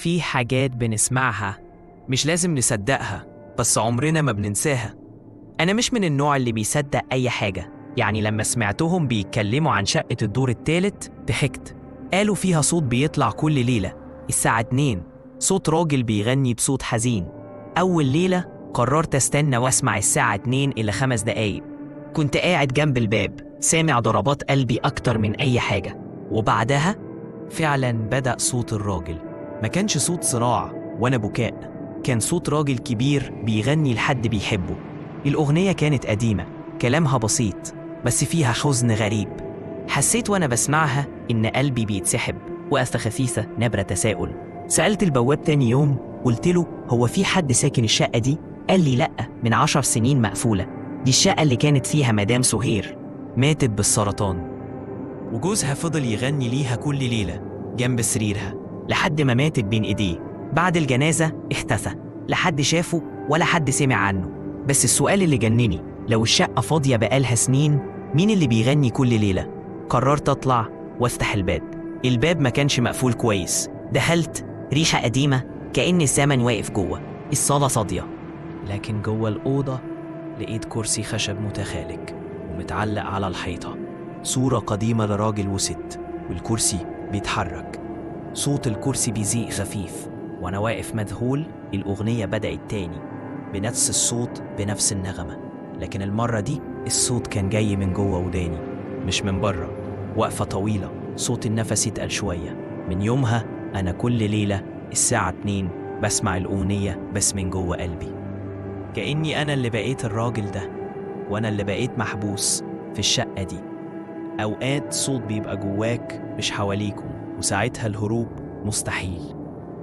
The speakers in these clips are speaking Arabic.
في حاجات بنسمعها مش لازم نصدقها، بس عمرنا ما بننساها. أنا مش من النوع اللي بيصدق أي حاجة. يعني لما سمعتهم بيتكلموا عن شقة الدور التالت ضحكت. قالوا فيها صوت بيطلع كل ليلة الساعة 2، صوت راجل بيغني بصوت حزين. أول ليلة قررت استنى واسمع الساعة 2 إلى 5 دقايق. كنت قاعد جنب الباب سامع ضربات قلبي أكتر من أي حاجة. وبعدها فعلا بدأ صوت الراجل. ما كانش صوت صراع ولا بكاء، كان صوت راجل كبير بيغني لحد بيحبه. الأغنية كانت قديمة، كلامها بسيط بس فيها حزن غريب. حسيت وأنا بسمعها إن قلبي بيتسحب. وقفة خفيفة، نبرة تساؤل. سألت البواب تاني يوم، قلت له هو في حد ساكن الشقة دي؟ قال لي لأ، من 10 سنين مقفولة. دي الشقة اللي كانت فيها مدام سهير، ماتت بالسرطان، وجوزها فضل يغني ليها كل ليلة جنب سريرها لحد ما ماتت بين إيديه. بعد الجنازة اختفى، لا حد شافه ولا حد سمع عنه. بس السؤال اللي جنني، لو الشقة فاضية بقالها سنين، مين اللي بيغني كل ليلة؟ قررت أطلع وافتح الباب. الباب ما كانش مقفول كويس. دخلت، ريحة قديمة كأن الزمن واقف جوه. الصالة فاضية، لكن جوه الأوضة لقيت كرسي خشب متخالك ومتعلق على الحيطة، صورة قديمة لراجل وست، والكرسي بيتحرك. صوت الكرسي بيزيق خفيف وأنا واقف مذهول. الأغنية بدأت تاني بنفس الصوت بنفس النغمة، لكن المرة دي الصوت كان جاي من جوه وداني مش من بره. وقفة طويلة، صوت النفس يتقل شوية. من يومها أنا كل ليلة الساعة 2 بسمع الأغنية بس من جوه قلبي، كأني أنا اللي بقيت الراجل ده، وأنا اللي بقيت محبوس في الشقة دي. أوقات صوت بيبقى جواك مش حواليكم، وساعتها الهروب مستحيل.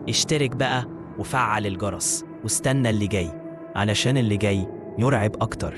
اشترك بقى وفعل الجرس واستنى اللي جاي، علشان اللي جاي يرعب أكتر.